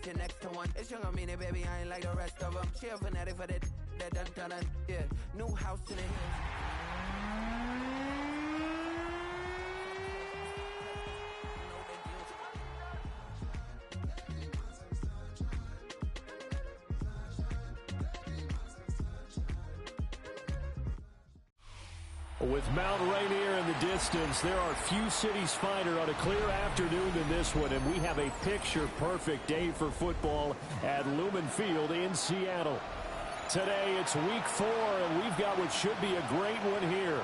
you're next to one. It's young, I mean it, baby, I ain't like the rest of them. She a fanatic for that done, yeah. New house in the hills. With Mount Rainier in the distance, there are few cities finer on a clear afternoon than this one, and we have a picture-perfect day for football at Lumen Field in Seattle. Today, it's week 4, and we've got what should be a great one here,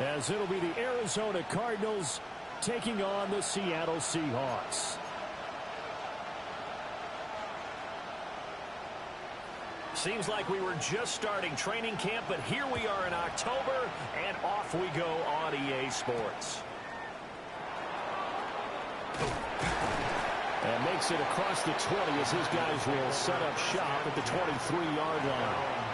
as it'll be the Arizona Cardinals taking on the Seattle Seahawks. Seems like we were just starting training camp, but here we are in October, and off we go on EA Sports. And makes it across the 20 as his guys will set up shop at the 23-yard line.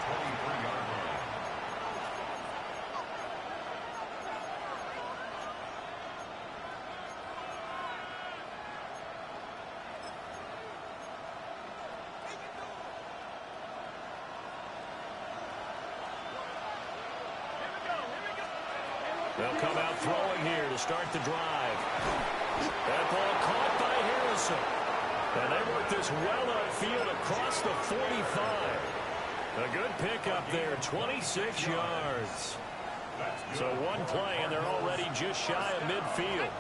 They'll come out throwing here to start the drive. That ball caught by Harrison. And they work this well upfield across the 45. A good pickup there, 26 yards. So one play, and they're already just shy of midfield.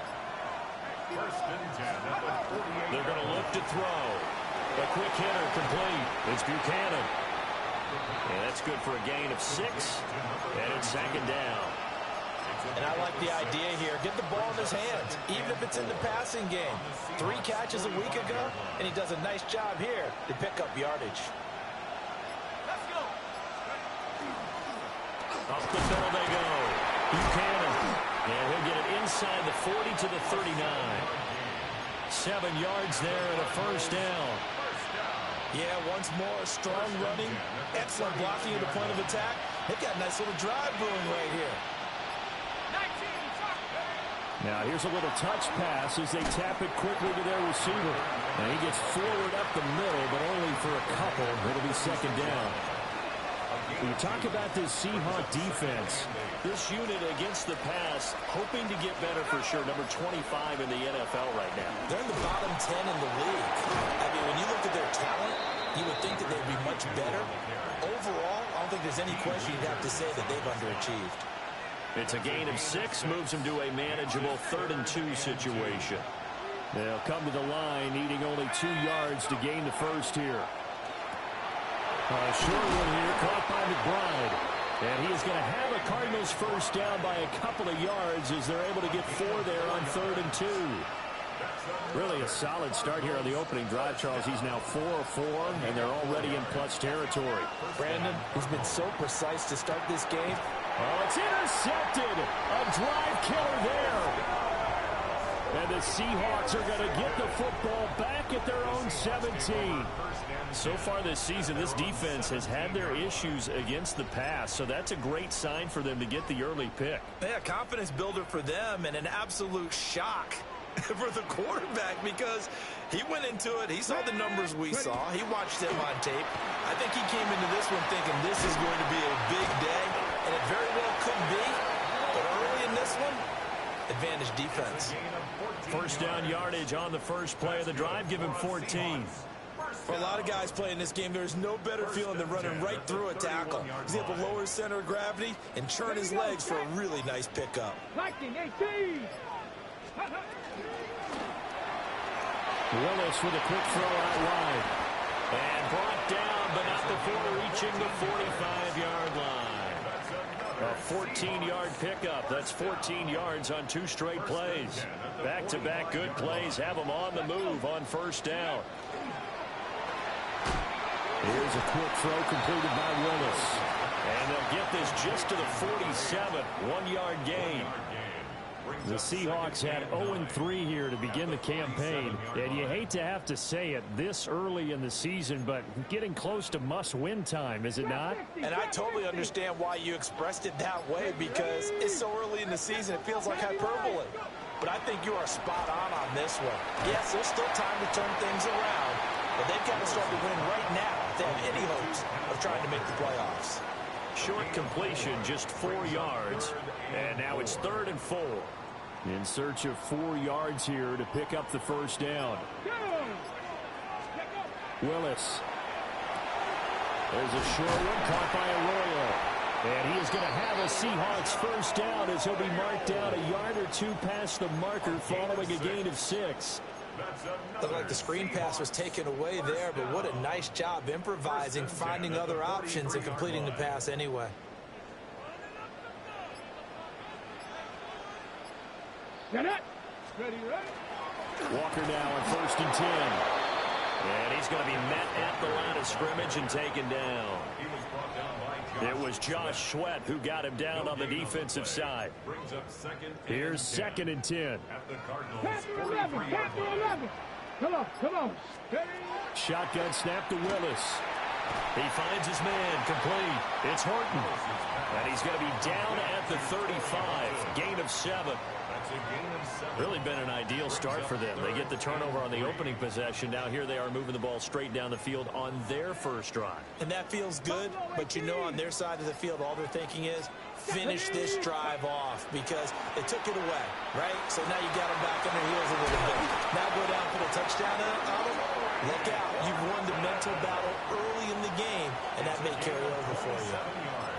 They're going to look to throw. A quick hitter complete. It's Buchanan. And that's good for a gain of 6. And it's second down. And I like the idea here. Get the ball in his hands, even if it's in the passing game. 3 catches a week ago, and he does a nice job here to pick up yardage. Let's go. Up the middle they go. Buchanan. And he'll get it inside the 40 to the 39. 7 yards there and a first down. Yeah, once more, strong running, excellent blocking at the point of attack. They've got a nice little drive brewing right here. Now here's a little touch pass as they tap it quickly to their receiver. And he gets forward up the middle, but only for a couple. It'll be second down. When you talk about this Seahawk defense, this unit against the pass, hoping to get better for sure. Number 25 in the NFL right now. They're in the bottom 10 in the league. I mean, when you look at their talent, you would think that they'd be much better. Overall, I don't think there's any question you'd have to say that they've underachieved. It's a gain of 6, moves them to a manageable 3rd and 2 situation. They'll come to the line, needing only 2 yards to gain the first here. A short one here, caught by McBride. And he is going to have a Cardinals first down by a couple of yards as they're able to get 4 there on 3rd and 2. Really a solid start here on the opening drive, Charles. He's now 4 of 4, and they're already in plus territory. Brandon, he's been so precise to start this game. Oh, it's intercepted. A drive killer there. And the Seahawks are going to get the football back at their own 17. So far this season, this defense has had their issues against the pass, so that's a great sign for them to get the early pick. Yeah, confidence builder for them and an absolute shock for the quarterback because he went into it. He saw the numbers we saw. He watched them on tape. I think he came into this one thinking this is going to be a big day, and it very well could be. But early in this one, advantage defense. First down yardage on the first play of the drive. Give him 14. For a lot of guys playing this game, there's no better feeling than running right through a tackle. He's able to lower his center of gravity and churn his legs for a really nice pickup. 19-18. Willis with a quick throw out wide. And brought down, but not before reaching the 45-yard line. A 14-yard pickup. That's 14 yards on 2 straight plays. Back-to-back good plays have them on the move on first down. Here's a quick throw completed by Willis. And they'll get this just to the 47. 1-yard gain. The Seahawks had 0-3 here to begin the campaign. And you hate to have to say it this early in the season, but getting close to must-win time, is it not? And I totally understand why you expressed it that way, because it's so early in the season, it feels like hyperbole. But I think you are spot on this one. Yes, there's still time to turn things around, but they've got to start to win right now if they have any hopes of trying to make the playoffs. Short completion, just 4 yards, and now it's 3rd and 4. In search of 4 yards here to pick up the first down. Willis. There's a short one caught by Arroyo. And he is going to have a Seahawks first down as he'll be marked down a yard or 2 past the marker following a gain of 6. Looked like the screen pass was taken away there, but what a nice job improvising, finding other options, and completing the pass anyway. Walker now on 1st and 10. And he's going to be met at the line of scrimmage and taken down. It was Josh Sweat who got him down on the defensive side. Here's 2nd and 10. Come on. Shotgun snap to Willis. He finds his man, complete. It's Horton. And he's going to be down at the 35. Gain of 7. Really been an ideal start for them. They get the turnover on the opening possession. Now here they are moving the ball straight down the field on their first drive. And that feels good, but you know on their side of the field all they're thinking is finish this drive off because they took it away, right? So now you got them back on their heels a little bit. Now go down for the touchdown out of them. Look out. You've won the mental battle early in the game, and that may carry over for you.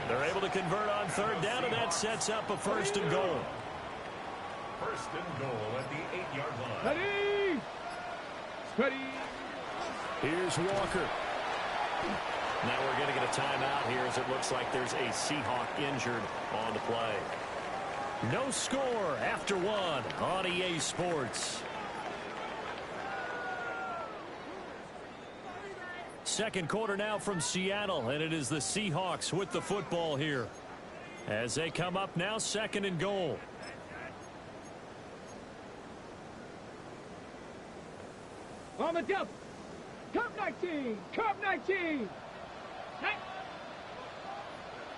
They're able to convert on 3rd down, and that sets up a 1st and goal. 1st and goal at the 8-yard line. Ready. Here's Walker. Now we're going to get a timeout here as it looks like there's a Seahawk injured on the play. No score after 1 on EA Sports. Second quarter now from Seattle, and it is the Seahawks with the football here. As they come up now, 2nd and goal. On the jump. Curve 19. Curve 19.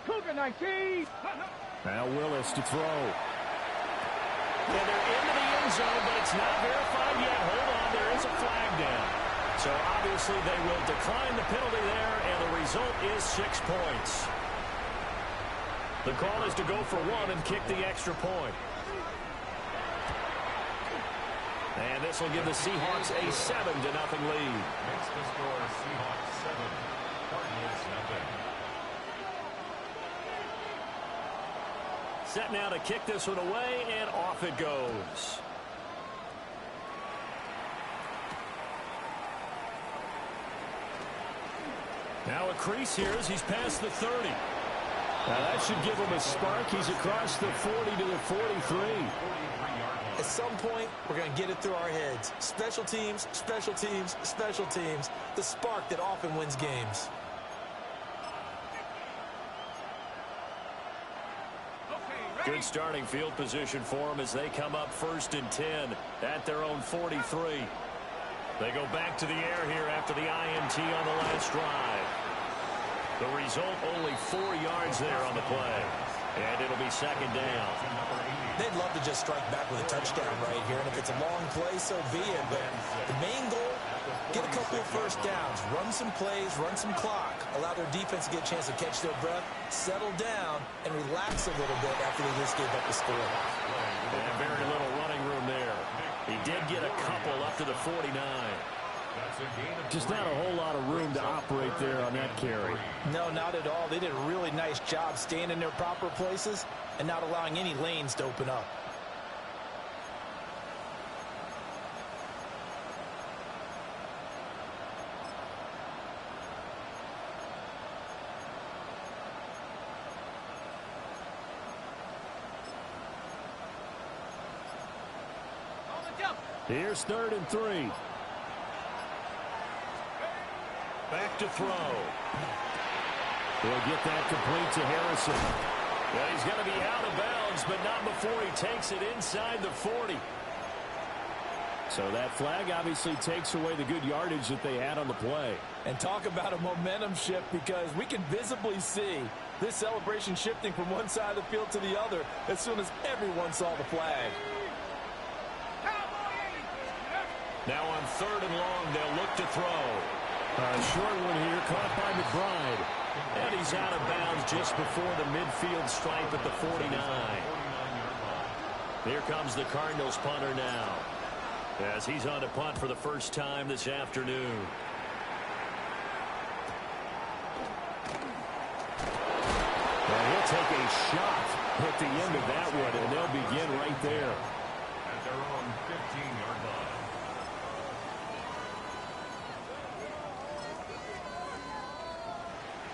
Cougar 19. Now Willis to throw. And they're into the end zone, but it's not verified yet. Hold on, there is a flag down. So obviously they will decline the penalty there, and the result is 6 points. The call is to go for 1 and kick the extra point. And this will give the Seahawks a 7-0 lead. Makes the score Seahawks 7, Cardinals nothing. Set now to kick this one away, and off it goes. Now a crease here as he's past the 30. Now that should give him a spark. He's across the 40 to the 43. At some point, we're going to get it through our heads. Special teams, special teams, special teams. The spark that often wins games. Good starting field position for them as they come up 1st and 10 at their own 43. They go back to the air here after the INT on the last drive. The result, only 4 yards there on the play. And it'll be 2nd down. They'd love to just strike back with a touchdown right here. And if it's a long play, so be it. But the main goal, get a couple of first downs. Run some plays, run some clock. Allow their defense to get a chance to catch their breath, settle down, and relax a little bit after they just gave up the score. And very little running room there. He did get a couple up to the 49. Just not a whole lot of room to operate there on that carry. No, not at all. They did a really nice job staying in their proper places and not allowing any lanes to open up. Here's 3rd and 3. Back to throw. He'll get that complete to Harrison. Well, he's going to be out of bounds, but not before he takes it inside the 40. So that flag obviously takes away the good yardage that they had on the play. And talk about a momentum shift, because we can visibly see this celebration shifting from one side of the field to the other as soon as everyone saw the flag. Now on 3rd and long, they'll look to throw. A short one here, caught by McBride. And he's out of bounds just before the midfield stripe at the 49. Here comes the Cardinals punter now, as he's on to punt for the first time this afternoon. And he'll take a shot at the end of that one, and they'll begin right there. At their own 15-yard line.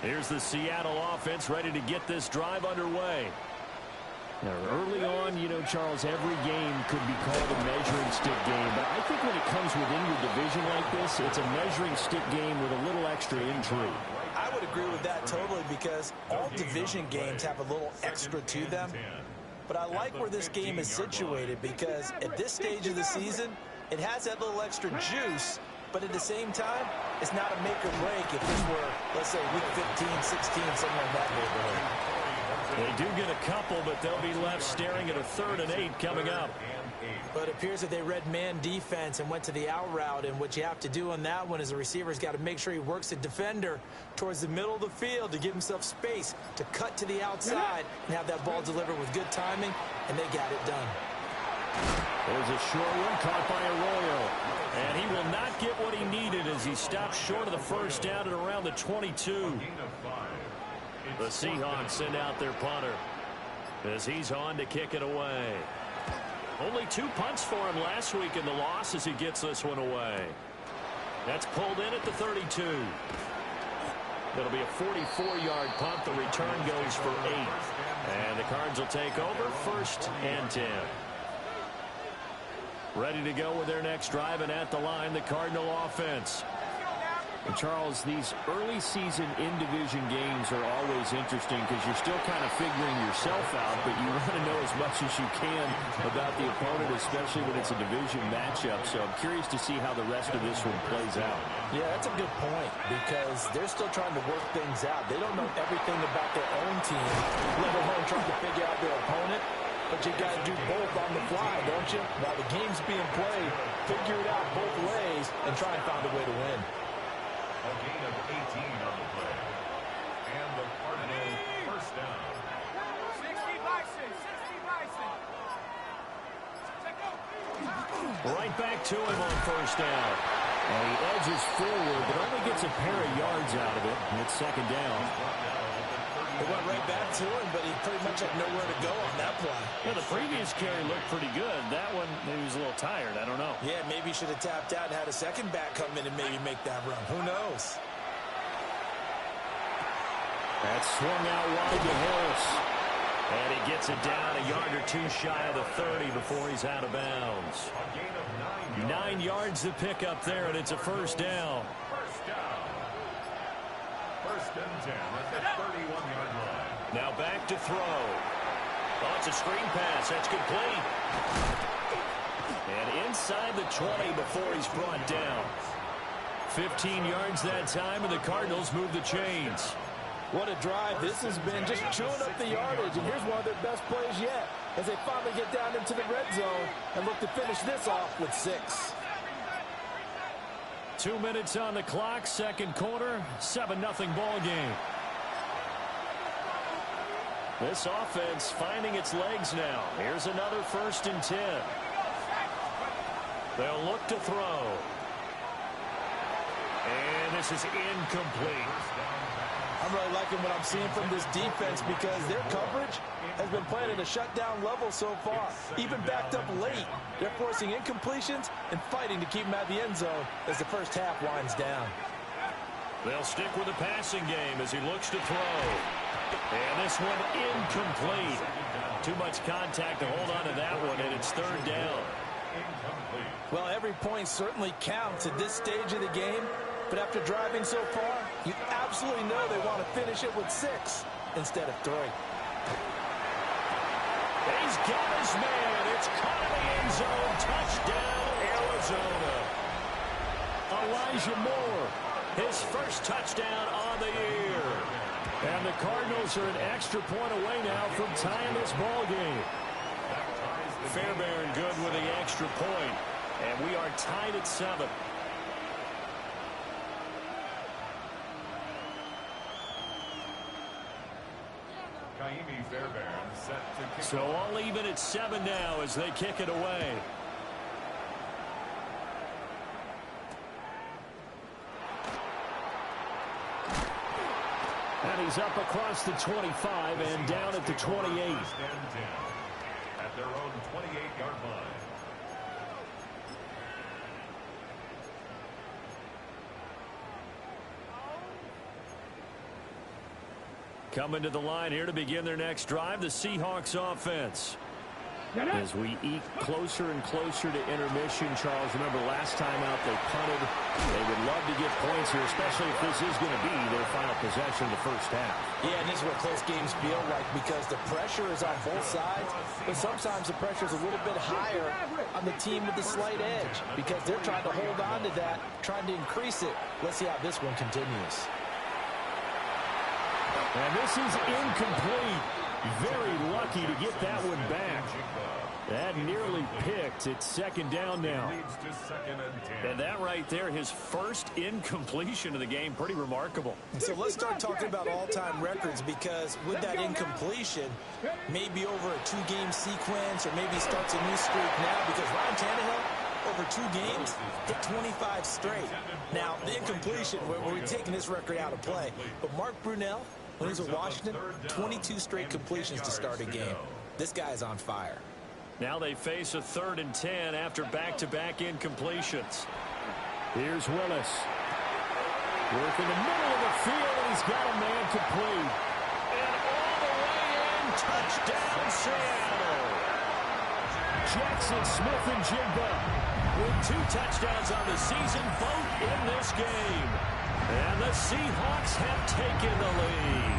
Here's the Seattle offense ready to get this drive underway. Now, early on, you know, Charles, every game could be called a measuring stick game. But I think when it comes within your division like this, it's a measuring stick game with a little extra intrigue. I would agree with that totally, because all division games have a little extra to them. But I like where this game is situated, because at this stage of the season, it has that little extra juice. But at the same time, it's not a make or break if this were, let's say, week 15, 16, something like that neighborhood. They do get a couple, but they'll be left staring at a 3rd and 8 coming up. But it appears that they read man defense and went to the out route. And what you have to do on that one is the receiver's got to make sure he works the defender towards the middle of the field to give himself space to cut to the outside and have that ball delivered with good timing, and they got it done. There's a short one caught by Arroyo. And he will not get what he needed as he stopped short of the first down at around the 22. The Seahawks send out their punter as he's on to kick it away. Only 2 punts for him last week in the loss as he gets this one away. That's pulled in at the 32. That'll be a 44-yard punt. The return goes for 8. And the Cards will take over 1st and 10. Ready to go with their next drive, and at the line, the Cardinal offense. And Charles, these early season in-division games are always interesting because you're still kind of figuring yourself out, but you want to know as much as you can about the opponent, especially when it's a division matchup. So I'm curious to see how the rest of this one plays out. Yeah, that's a good point, because they're still trying to work things out. They don't know everything about their own team, let alone trying to figure out their opponent. But you got to do both on the fly, don't you? While the game's being played, figure it out both ways and try and find a way to win. A gain of 18 on the play. And the Cardinal first down. 60 Bison, 60 Bison. Right back to him on first down. And he edges forward, but only gets a pair of yards out of it. And it's 2nd down. It went right back to him, but he pretty much had nowhere to go on that play. Yeah, the previous carry looked pretty good. That one, maybe he was a little tired. I don't know. Yeah, maybe he should have tapped out and had a second back come in and maybe make that run. Who knows? That's swung out wide to Harris. And he gets it down a yard or 2 shy of the 30 before he's out of bounds. A gain of 9 yards. 9 yards to pick up there, and it's a first down. First down. 1st and 10 at the 31-yard line. Now back to throw. Oh, it's a screen pass. That's complete. And inside the 20 before he's brought down. 15 yards that time, and the Cardinals move the chains. What a drive this has been, just chewing up the yardage. And here's one of their best plays yet as they finally get down into the red zone and look to finish this off with 6. 2 minutes on the clock, 2nd quarter, 7-0 ball game. This offense finding its legs now. Here's another 1st and 10. They'll look to throw. And this is incomplete. I'm really liking what I'm seeing from this defense, because their coverage has been playing at a shutdown level so far. Even backed up late, they're forcing incompletions and fighting to keep them out of the end zone as the first half winds down. They'll stick with the passing game as he looks to throw. And this one incomplete. Too much contact to hold on to that one, and it's 3rd down. Well, every point certainly counts at this stage of the game. But after driving so far, you absolutely know they want to finish it with 6 instead of 3. He's got his man. It's caught in the end zone. Touchdown, Arizona. Elijah Moore, his first touchdown on the year. And the Cardinals are an extra point away now from tying this ball game. Fairbairn good with the extra point. And we are tied at 7. So all even at 7 now as they kick it away. And he's up across the 25 and down at the 28. At their own 28-yard line. Coming to the line here to begin their next drive, the Seahawks offense. As we eat closer and closer to intermission, Charles, remember last time out they punted. They would love to get points here, especially if this is going to be their final possession of the first half. Yeah, and this is what close games feel like because the pressure is on both sides, but sometimes the pressure is a little bit higher on the team with the slight edge because they're trying to hold on to that, trying to increase it. Let's see how this one continues. And this is incomplete. Very lucky to get that one back. That nearly picked. It's second down now. And that right there, his first incompletion of the game, pretty remarkable. So let's start talking about all-time records because with that incompletion, maybe over a 2-game sequence or maybe starts a new streak now because Ryan Tannehill, over 2 games, hit 25 straight. Now, the incompletion, we're taking this record out of play. But Mark Brunell, when he was with Washington, 22 straight completions to start a game. This guy is on fire. Now they face a 3rd and 10 after back-to-back incompletions. Here's Willis. Working the middle of the field, and he's got a man complete. And all the way in, touchdown Seattle. Jackson Smith and Jigba with 2 touchdowns on the season, both in this game. And the Seahawks have taken the lead.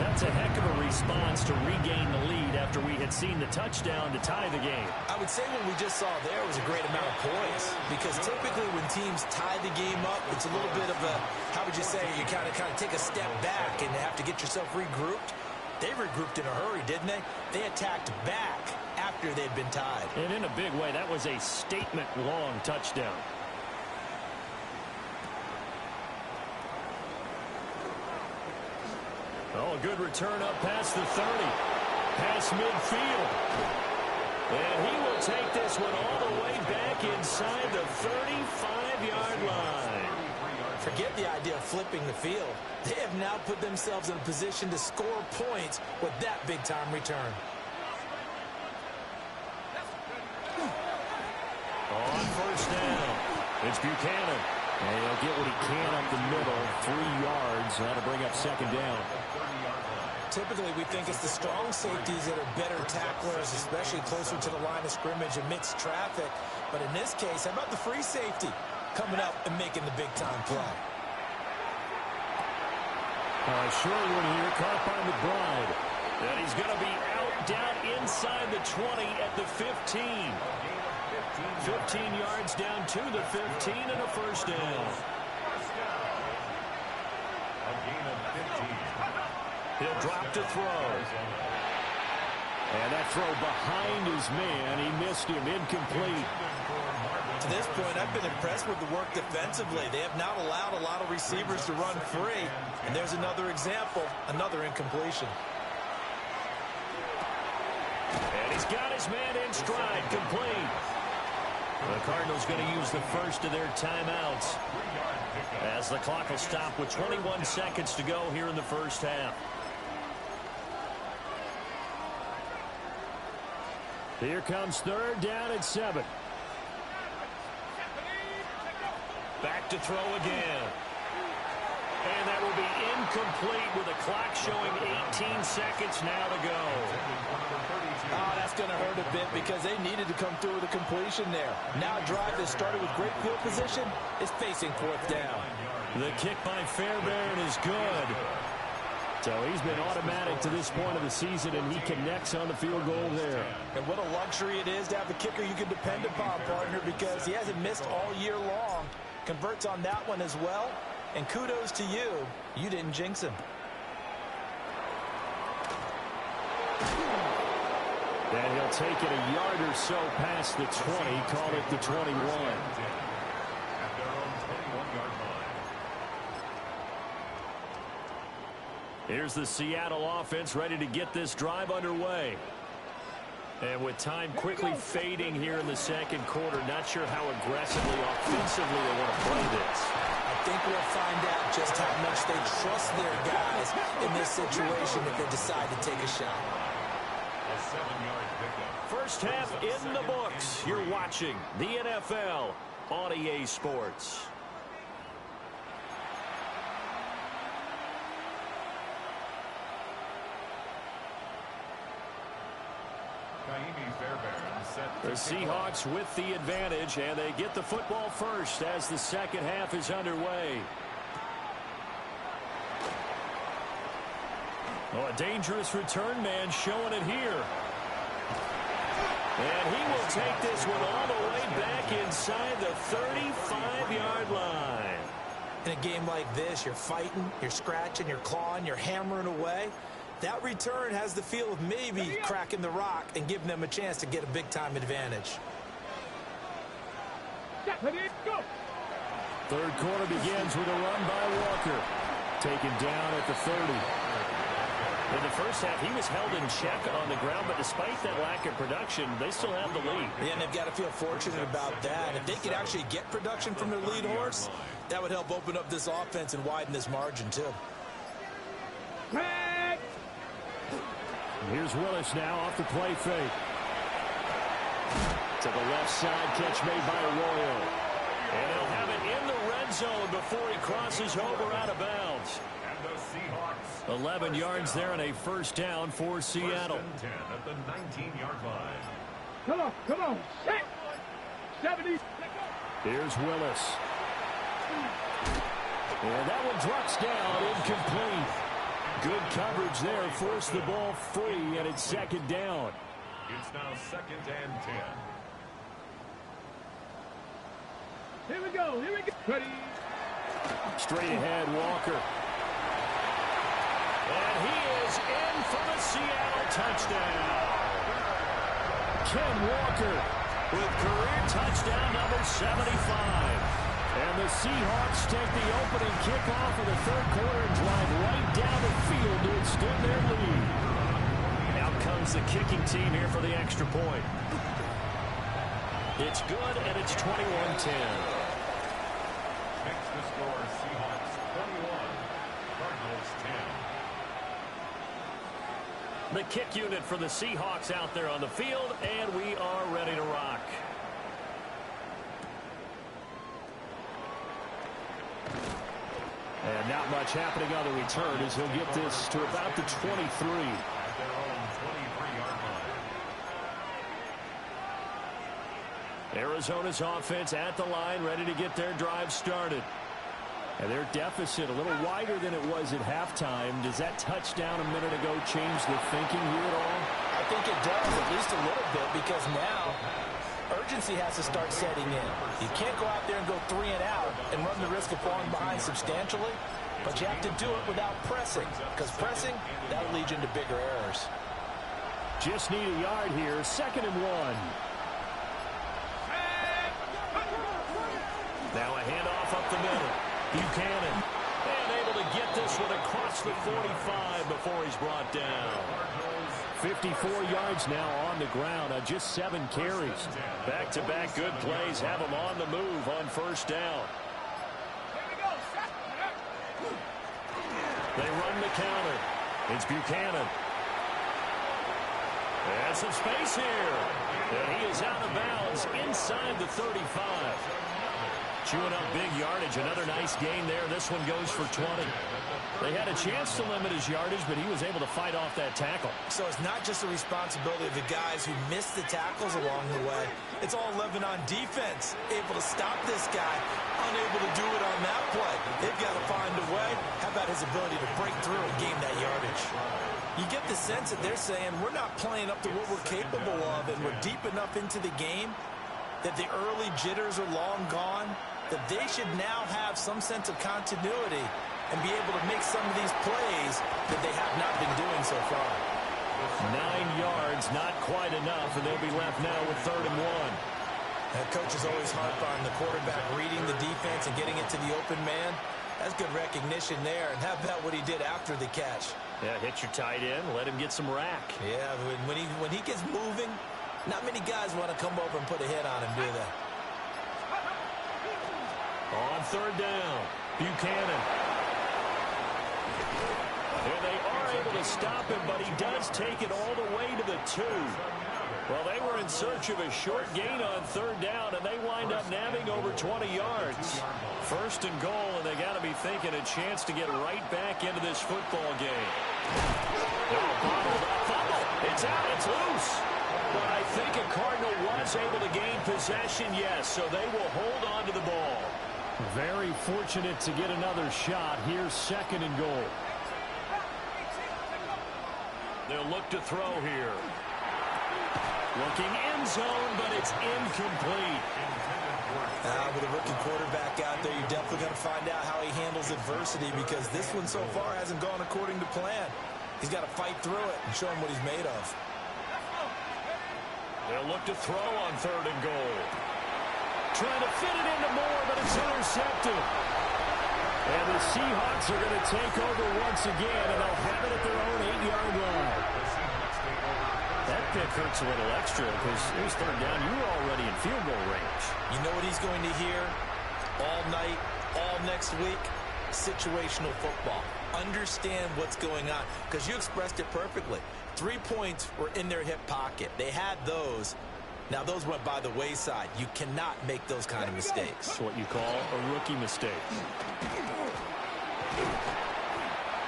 That's a heck of a response to regain the lead after we had seen the touchdown to tie the game. I would say what we just saw there was a great amount of points because typically when teams tie the game up, it's a little bit of a, how would you say, you kind of take a step back and have to get yourself regrouped. They regrouped in a hurry, didn't they? They attacked back after they'd been tied. And in a big way, that was a statement-long touchdown. Oh, a good return up past the 30. Past midfield. And he will take this one all the way back inside the 35-yard line. Forget the idea of flipping the field. They have now put themselves in a position to score points with that big-time return. On first down, it's Buchanan. And he'll get what he can up the middle, 3 yards. That'll bring up second down. Typically, we think it's the strong safeties that are better tacklers, especially closer to the line of scrimmage amidst traffic. But in this case, how about the free safety coming up and making the big-time play? Short one here, caught by McBride. And he's going to be out down inside the 20 at the 15. 15 yards down to the 15 and a first down. He'll drop to throw. And that throw behind his man. He missed him, incomplete. To this point, I've been impressed with the work defensively. They have not allowed a lot of receivers to run free. And there's another example, another incompletion. And he's got his man in stride, complete. The Cardinals going to use the first of their timeouts as the clock will stop with 21 seconds to go here in the first half. Here comes 3rd down and 7. Back to throw again. And that will be incomplete with the clock showing 18 seconds now to go. Oh, that's going to hurt a bit because they needed to come through with a completion there. Now a drive that started with great field position is facing 4th down. The kick by Fairbairn is good. So he's been automatic to this point of the season, and he connects on the field goal there. And what a luxury it is to have a kicker you can depend upon, partner, because he hasn't missed all year long. Converts on that one as well. And kudos to you. You didn't jinx him. And he'll take it a yard or so past the 20, call it the 21. At their own 21-yard line. Here's the Seattle offense ready to get this drive underway. And with time quickly fading here in the second quarter, not sure how aggressively, offensively they want to play this. I think we'll find out just how much they trust their guys in this situation if they decide to take a shot. A 7-yard pickup. First half in the books. You're watching the NFL on EA Sports. The Seahawks with the advantage, and they get the football first as the second half is underway. Oh, a dangerous return man showing it here. And he will take this one all the way back inside the 35-yard line. In a game like this, you're fighting, you're scratching, you're clawing, you're hammering away. That return has the feel of maybe cracking the rock and giving them a chance to get a big-time advantage. Third quarter begins with a run by Walker. Taken down at the 30. In the first half, he was held in check on the ground, but despite that lack of production, they still have the lead. Yeah, and they've got to feel fortunate about that. If they could actually get production from their lead horse, that would help open up this offense and widen this margin, too. Here's Willis now off the play fake. To the left side, catch made by Arroyo. And they'll have it in the red zone before he crosses over out of bounds. And the Seahawks. 11 yards there and a first down for Seattle. First and 10 at the 19-yard line. Come on. 70. Here's Willis. And that one drops down, incomplete. Good coverage there, forced the ball free, and it's second down. It's now second and 10. Here we go. Ready. Straight ahead, Walker. And he is in for the Seattle touchdown. Ken Walker with career touchdown number 75. And the Seahawks take the opening kickoff of the third quarter and drive right down the field to extend their lead. Out comes the kicking team here for the extra point. It's good, and it's 21-10. Makes the score Seahawks 21, Cardinals 10. The kick unit for the Seahawks out there on the field, and we are ready to rock. And not much happening on the return as he'll get this to about the 23. At their own 23-yard line. Arizona's offense at the line, ready to get their drive started. And their deficit a little wider than it was at halftime. Does that touchdown a minute ago change the thinking here at all? I think it does, at least a little bit, because now urgency has to start setting in. You can't go out there and go 3 and out and run the risk of falling behind substantially, but you have to do it without pressing, because pressing, that'll lead you into bigger errors. Just need a yard here, 2nd and 1. Now a handoff up the middle. Buchanan, and able to get this one across the 45 before he's brought down. 54 yards now on the ground on just 7 carries. Back-to-back good plays have him on the move on first down. They run the counter. It's Buchanan. And some space here. And he is out of bounds inside the 35. Chewing up big yardage. Another nice gain there. This one goes for 20. They had a chance to limit his yardage, but he was able to fight off that tackle. So it's not just the responsibility of the guys who missed the tackles along the way. It's all 11 on defense. Able to stop this guy. Unable to do it on that play. They've got to find a way. How about his ability to break through and gain that yardage? You get the sense that they're saying we're not playing up to what we're capable of, and we're deep enough into the game that the early jitters are long gone, that they should now have some sense of continuity and be able to make some of these plays that they have not been doing so far. 9 yards, not quite enough, and they'll be left now with 3rd and 1. That coach is always harp on the quarterback reading the defense and getting it to the open man. That's good recognition there. And how about what he did after the catch? Yeah, hit your tight end, let him get some rack. Yeah, when he gets moving, not many guys want to come over and put a hit on him, do they? On 3rd down, Buchanan. And they are able to stop him, but he does take it all the way to the 2. Well, they were in search of a short gain on 3rd down, and they wind up nabbing over 20 yards. 1st and goal, and they got to be thinking a chance to get right back into this football game. Fumble. It's out. It's loose. But I think a Cardinal was able to gain possession, yes, so they will hold on to the ball. Very fortunate to get another shot. Here's 2nd and goal. They'll look to throw here. Looking end zone, but it's incomplete. With a rookie quarterback out there, you're definitely going to find out how he handles adversity, because this one so far hasn't gone according to plan. He's got to fight through it and show him what he's made of. They'll look to throw on 3rd and goal. Trying to fit it into Moore, but it's intercepted. And the Seahawks are going to take over once again, and they'll have it at their own 8-yard line. That pick hurts a little extra because it was 3rd down. You were already in field goal range. You know what he's going to hear all night, all next week? Situational football. Understand what's going on, because you expressed it perfectly. 3 points were in their hip pocket. They had those. Now, those went by the wayside. You cannot make those kind of mistakes. That's what you call a rookie mistake.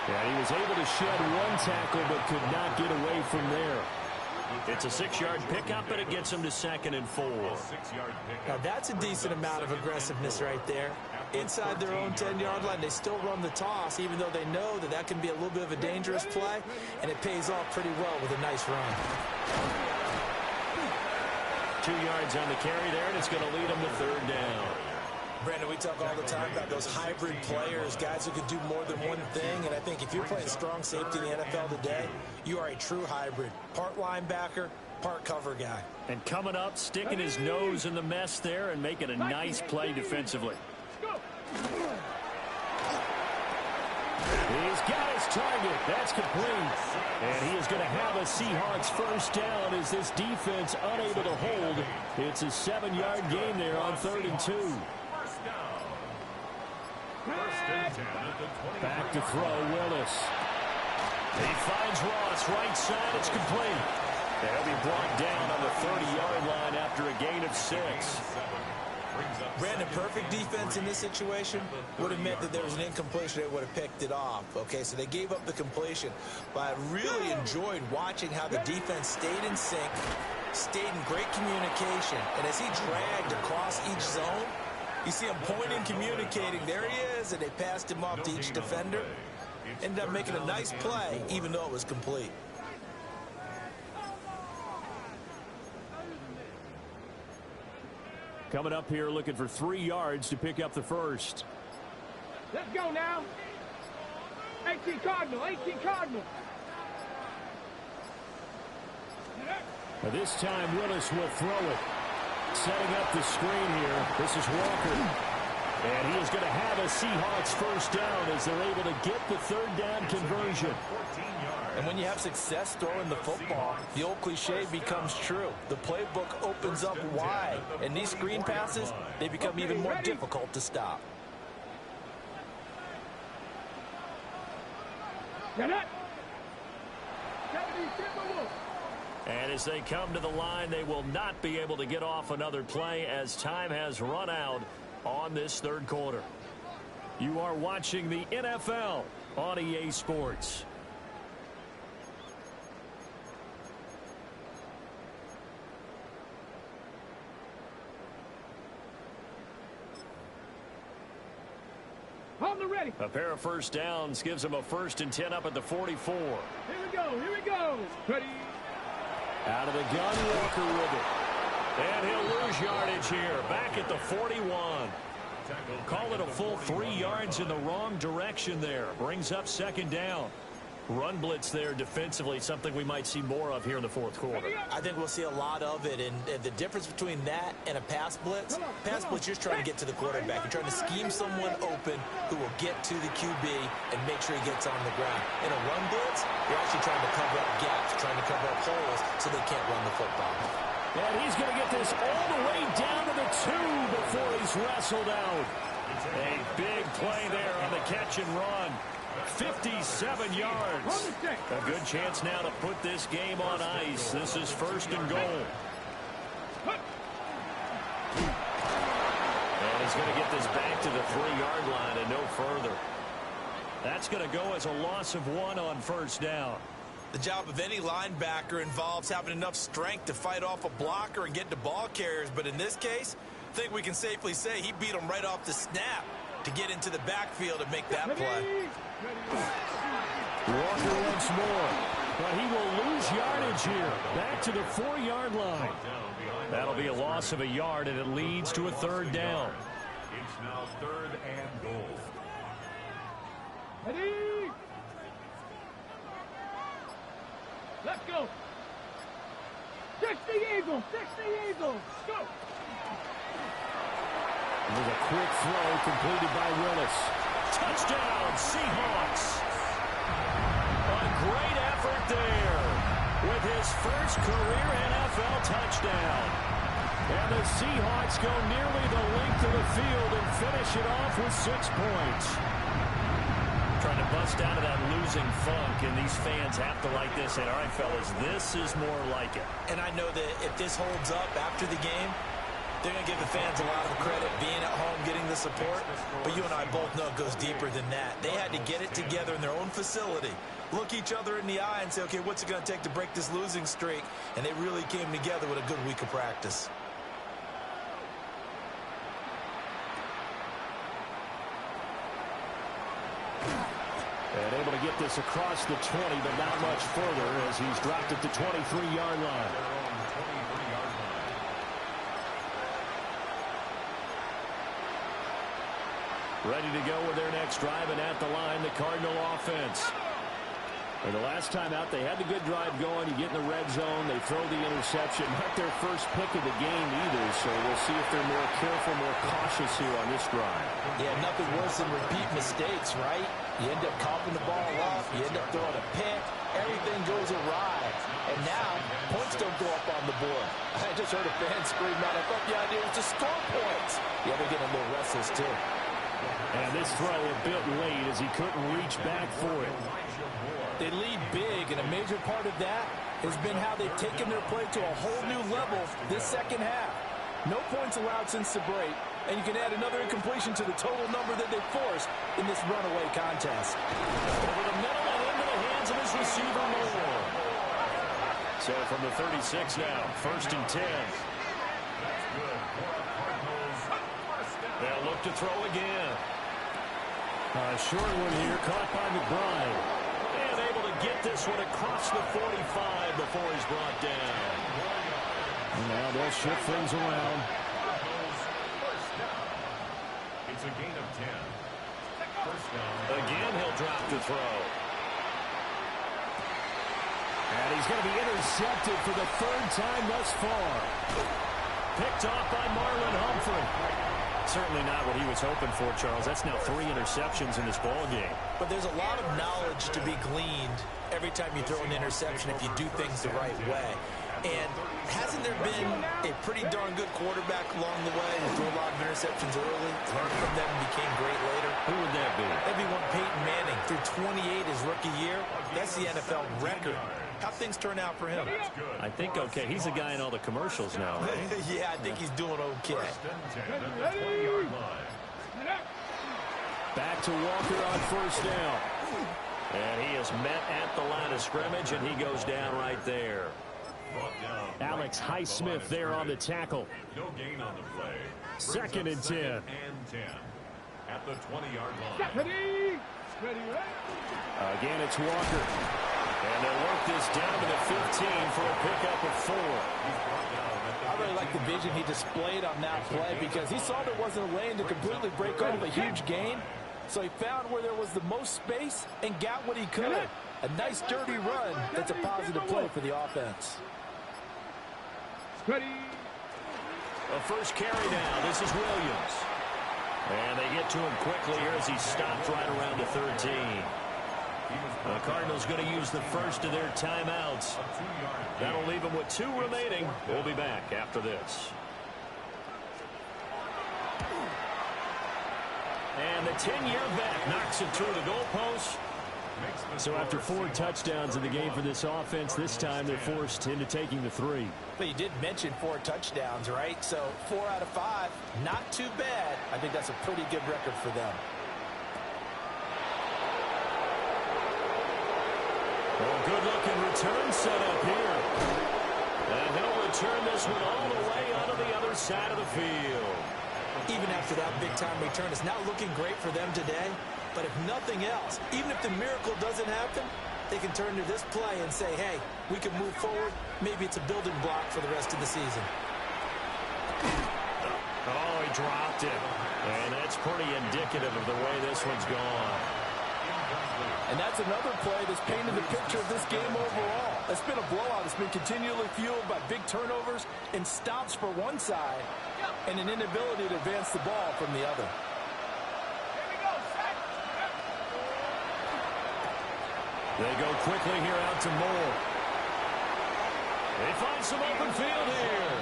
Yeah, he was able to shed 1 tackle but could not get away from there. It's a 6-yard pickup, and it gets him to 2nd and 4. Now, that's a decent amount of aggressiveness right there. Inside their own 10-yard line, they still run the toss, even though they know that that can be a little bit of a dangerous play, and it pays off pretty well with a nice run. 2 yards on the carry there, and it's going to lead them to 3rd down. Brandon, we talk all the time about those hybrid players, guys who can do more than one thing, and I think if you're playing strong safety in the NFL today, you are a true hybrid. Part linebacker, part cover guy. And coming up, sticking his nose in the mess there and making a nice play defensively. He's got his target. That's complete. And he is going to have a Seahawks 1st down as this defense unable to hold. It's a 7-yard gain there on 3rd and 2. Back to throw, Willis. He finds Ross, right side, it's complete. They'll be brought down on the 30-yard line after a gain of 6. Brandon, perfect defense in this situation would have meant that there was an incompletion. They would have picked it off. Okay, so they gave up the completion. But I really enjoyed watching how the defense stayed in sync, stayed in great communication. And as he dragged across each zone, you see him pointing, communicating. There he is, and they passed him off to each defender. Ended up making a nice play, even though it was complete. Coming up here looking for 3 yards to pick up the 1st. Let's go now. 18 Cardinal, 18 Cardinal. Now this time Willis will throw it. Setting up the screen here. This is Walker. And he is going to have a Seahawks 1st down as they're able to get the 3rd down conversion. And when you have success throwing the football, the old cliche becomes true. The playbook opens up wide, and these screen passes, they become even more difficult to stop. And as they come to the line, they will not be able to get off another play as time has run out on this 3rd quarter. You are watching the NFL on EA Sports. Ready. A pair of 1st downs gives him a 1st and 10 up at the 44. Here we go. Here we go. Ready. Out of the gun, Walker with it. And he'll lose yardage here. Back at the 41. Call it a full 3 yards in the wrong direction there. Brings up 2nd down. Run blitz there defensively, something we might see more of here in the fourth quarter. I think we'll see a lot of it, and the difference between that and a pass blitz, you're just trying to get to the quarterback. You're trying to scheme someone open who will get to the QB and make sure he gets on the ground. In a run blitz, you're actually trying to cover up gaps, trying to cover up holes so they can't run the football. And he's going to get this all the way down to the 2 before he's wrestled out. A big play there on the catch and run. 57 yards. A good chance now to put this game on ice. This is 1st and goal. And he's going to get this back to the 3-yard line and no further. That's going to go as a loss of 1 on 1st down. The job of any linebacker involves having enough strength to fight off a blocker and get to ball carriers. But in this case, I think we can safely say he beat him right off the snap to get into the backfield and make that play. Walker once more, but he will lose yardage here. Back to the 4-yard line. That'll be a loss of a yard, and it leads to a 3rd down. It's now 3rd and goal. Ready? Let's go. 60 Eagles, 60 Eagles. Go. With a quick throw completed by Willis. Touchdown, Seahawks. A great effort there with his first career NFL touchdown. And the Seahawks go nearly the length of the field and finish it off with 6 points. Trying to bust out of that losing funk, and these fans have to like this. And all right, fellas, this is more like it. And I know that if this holds up after the game, they're going to give the fans a lot of credit being at home, getting the support. But you and I both know it goes deeper than that. They had to get it together in their own facility, look each other in the eye and say, okay, what's it going to take to break this losing streak? And they really came together with a good week of practice. And able to get this across the 20, but not much further as he's dropped at the 23-yard line. Ready to go with their next drive, and at the line, the Cardinal offense. And the last time out, they had the good drive going. You get in the red zone, they throw the interception. Not their first pick of the game either, so we'll see if they're more careful, more cautious here on this drive. Yeah, nothing worse than repeat mistakes, right? You end up coughing the ball off, you end up throwing a pick, everything goes awry. And now, points don't go up on the board. I just heard a fan scream out, I thought the idea was to score points. Yeah, they're getting a little restless, too. And this throw a bit late as he couldn't reach back for it. They lead big, and a major part of that has been how they've taken their play to a whole new level this second half. No points allowed since the break, and you can add another incompletion to the total number that they forced in this runaway contest. Over the middle and into the hands of his receiver, Moore. So from the 36 now, 1st and 10. They'll look to throw again. A short one here, caught by McBride. And able to get this one across the 45 before he's brought down. Now they'll shift things around. It's a gain of 10. 1st down. Again, he'll drop the throw. And he's going to be intercepted for the 3rd time thus far. Picked off by Marlon Humphrey. Certainly not what he was hoping for, Charles. That's now 3 interceptions in this ball game. But there's a lot of knowledge to be gleaned every time you throw an interception if you do things the right way. And hasn't there been a pretty darn good quarterback along the way who threw a lot of interceptions early, learned from them, and became great later? Who would that be? That'd be one Peyton Manning. Threw 28 his rookie year. That's the NFL record. How'd things turn out for him? I think okay. He's the guy in all the commercials now, right? Yeah, I think he's doing okay. Back to Walker on 1st down. And he is met at the line of scrimmage, and he goes down right there. Alex Highsmith there on the tackle. No gain on the play. 2nd and 10. And 10 at the 20-yard line. Ready? Ready, Again, it's Walker. And they'll work this down to the 15 for a pickup of 4. I really like the vision he displayed on that play because he saw there wasn't a lane to completely break off a huge gain. So he found where there was the most space and got what he could. A nice dirty run that's a positive play for the offense. Ready. The first carry down. This is Williams. And they get to him quickly here as he stopped right around the 13. The Cardinals going to use the first of their timeouts. That'll leave them with 2 remaining. We'll be back after this. And the 10-year vet knocks it through the goalpost. So after 4 touchdowns in the game for this offense, this time they're forced into taking the 3. But you did mention 4 touchdowns, right? So 4 out of 5, not too bad. I think that's a pretty good record for them. Well, good-looking return set up here. And he'll return this one all the way onto the other side of the field. Even after that big-time return, it's not looking great for them today. But if nothing else, even if the miracle doesn't happen, they can turn to this play and say, hey, we can move forward. Maybe it's a building block for the rest of the season. Oh, he dropped it. And that's pretty indicative of the way this one's gone. And that's another play that's painted the picture of this game overall. It's been a blowout. It's been continually fueled by big turnovers and stops for one side and an inability to advance the ball from the other. They go quickly here out to Moore. They find some open field here.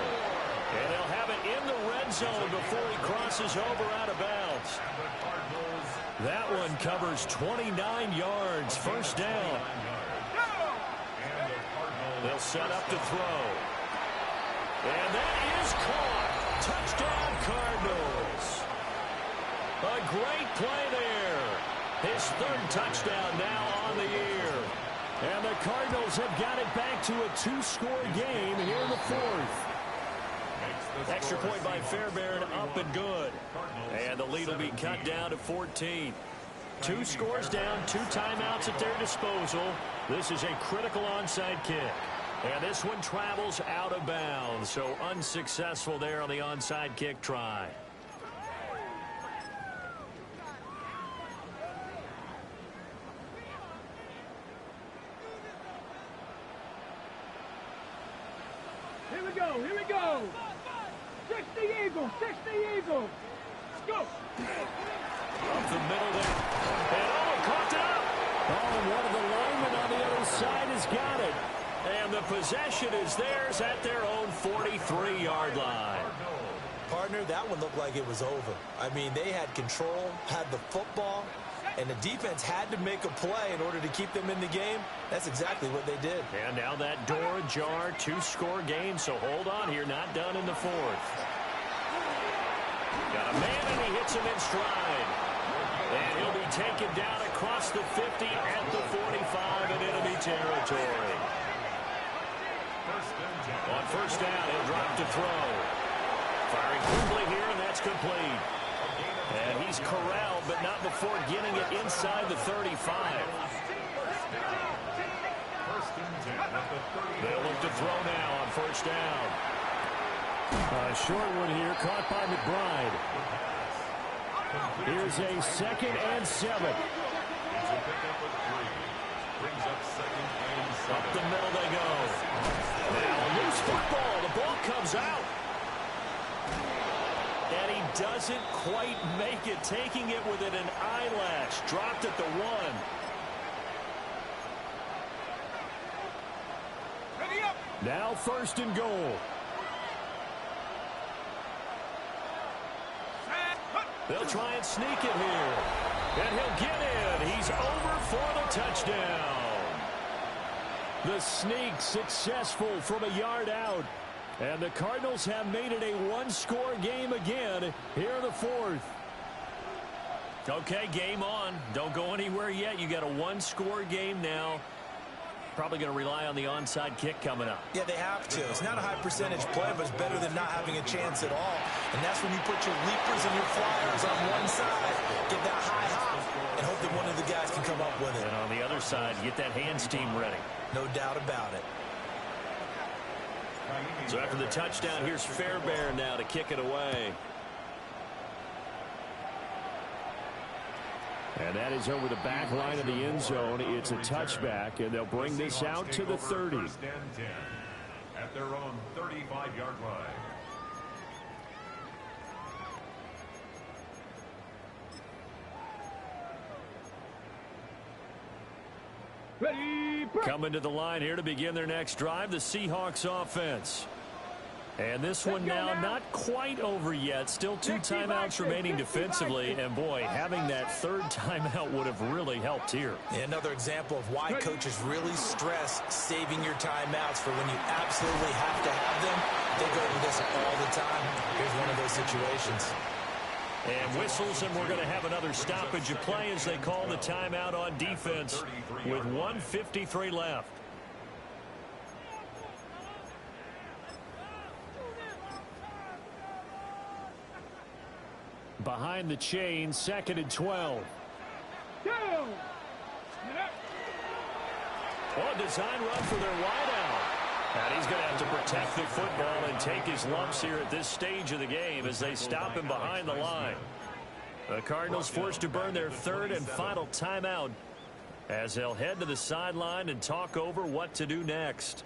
And they'll have it in the red zone before he crosses over out of bounds. That one covers 29 yards. First down. They'll set up to throw. And that is caught. Touchdown, Cardinals. A great play there. His 3rd touchdown now on the year. And the Cardinals have got it back to a 2-score game here in the 4th. Extra point by Fairbairn, up and good. And the lead will be cut down to 14. 2 scores down, 2 timeouts at their disposal. This is a critical onside kick. And this one travels out of bounds, so unsuccessful there on the onside kick try. Here we go, here we go. 60 Eagles, 60 Eagles. Let's go. Up the middle there. And caught up. Oh, and one of the linemen on the other side has got it. And the possession is theirs at their own 43-yard line. Partner, that one looked like it was over. I mean, they had control, had the football, and the defense had to make a play in order to keep them in the game. That's exactly what they did. And now that door ajar, 2-score game, so hold on here, not done in the 4th. Got a man, and he hits him in stride. And he'll be taken down across the 50 at the 45 in enemy territory. On first down, he'll drop to throw. Firing quickly here, and that's complete. And he's corralled, but not before getting it inside the 35. They'll look to throw now on first down. A short one here, caught by McBride. Here's a 2nd and 7. Up the middle they go. Now loose football. The ball comes out. And he doesn't quite make it, taking it within an eyelash. Dropped at the 1. Now 1st and goal. They'll try and sneak it here. And he'll get in. He's over for the touchdown. The sneak successful from a yard out. And the Cardinals have made it a 1-score game again here in the 4th. Okay, game on. Don't go anywhere yet. You got a 1-score game now. Probably going to rely on the onside kick coming up. Yeah, they have to. It's not a high percentage play, but it's better than not having a chance at all. And that's when you put your leapers and your flyers on one side, get that high hop, and hope that one of the guys can come up with it. And on the other side, get that hands team ready. No doubt about it. So after the touchdown, here's Fairbairn now to kick it away. And that is over the back line of the end zone. It's a touchback, and they'll bring this out to the 30. First and 10 at their own 35-yard line. Ready, Coming to the line here to begin their next drive, the Seahawks offense. And this one now not quite over yet. Still 2 timeouts remaining defensively. And, boy, having that third timeout would have really helped here. Another example of why coaches really stress saving your timeouts for when you absolutely have to have them. They go to this all the time. Here's one of those situations. And whistles, and we're going to have another stoppage of play as they call the timeout on defense with 1:53 left. Behind the chain, 2nd and 12. down. Oh, design run for their wideout. And he's going to have to protect the football and take his lumps here at this stage of the game as they stop him behind the line. The Cardinals forced to burn their 3rd and final timeout as they'll head to the sideline and talk over what to do next.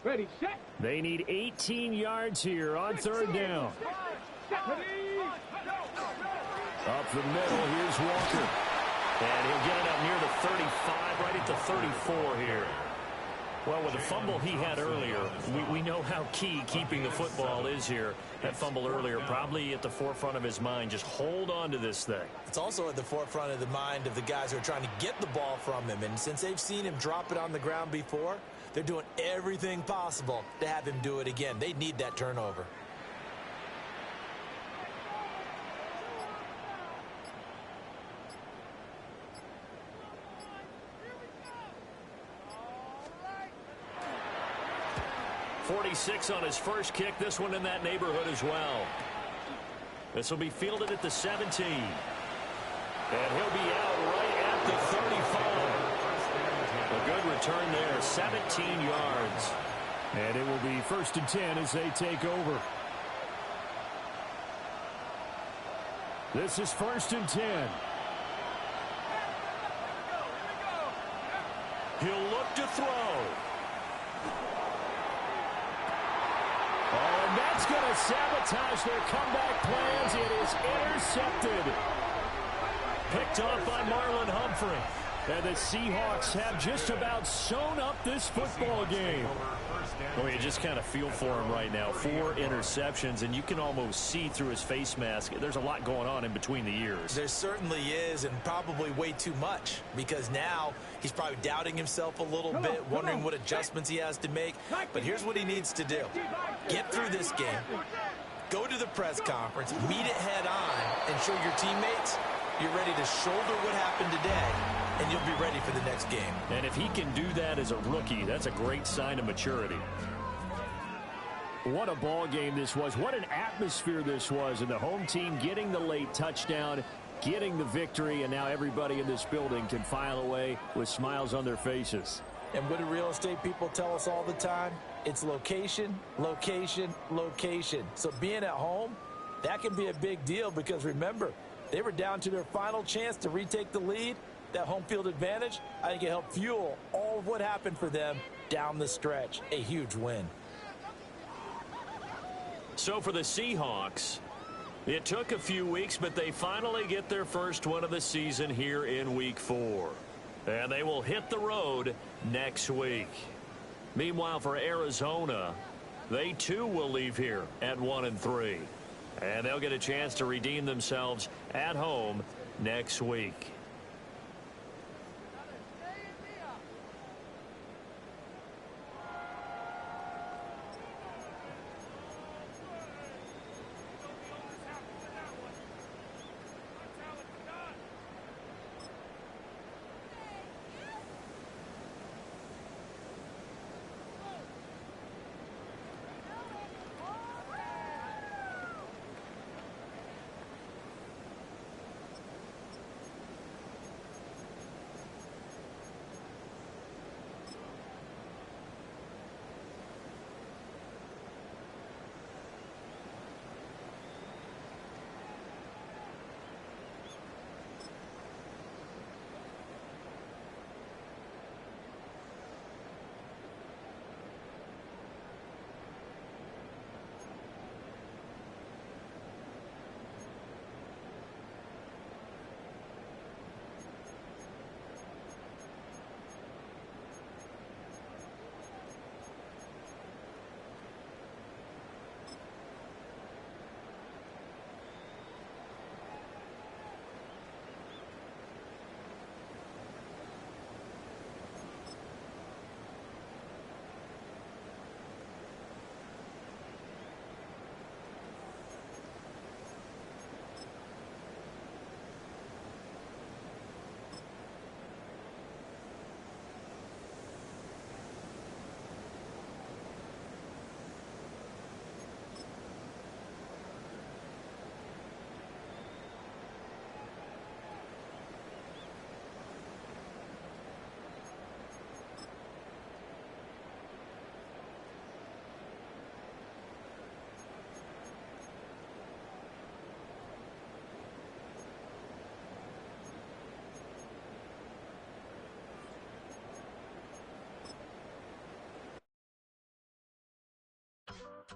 Ready, set. They need 18 yards here on 3rd down. Up the middle, here's Walker. And he'll get it up near the 35, right at the 34 here. Well, with the fumble he had earlier, we know how key keeping the football is here. That fumble earlier probably at the forefront of his mind. Just hold on to this thing. It's also at the forefront of the mind of the guys who are trying to get the ball from him. And since they've seen him drop it on the ground before, they're doing everything possible to have him do it again. They need that turnover. .46 on his first kick. This one in that neighborhood as well. This will be fielded at the 17. And he'll be out right at the 35. A good return there, 17 yards. And it will be 1st and 10 as they take over. This is 1st and 10. He'll look to throw. Oh, and that's going to sabotage their comeback plans. It is intercepted. Picked off by Marlon Humphrey. And the Seahawks have just about sewn up this football game. Well, you just kind of feel for him right now. 4 interceptions, and you can almost see through his face mask. There's a lot going on in between the ears. There certainly is, and probably way too much, because now he's probably doubting himself a little bit, wondering what adjustments he has to make. But here's what he needs to do. Get through this game, go to the press conference, meet it head on, and show your teammates you're ready to shoulder what happened today, and you'll be ready for the next game. And if he can do that as a rookie, that's a great sign of maturity. What a ball game this was. What an atmosphere this was. And the home team getting the late touchdown, getting the victory, and now everybody in this building can file away with smiles on their faces. And what do real estate people tell us all the time? It's location, location, location. So being at home, that can be a big deal because, remember, they were down to their final chance to retake the lead. That home field advantage, I think it helped fuel all of what happened for them down the stretch. A huge win. So for the Seahawks, it took a few weeks, but they finally get their first one of the season here in Week 4. And they will hit the road next week. Meanwhile, for Arizona, they too will leave here at 1-3. And they'll get a chance to redeem themselves at home next week.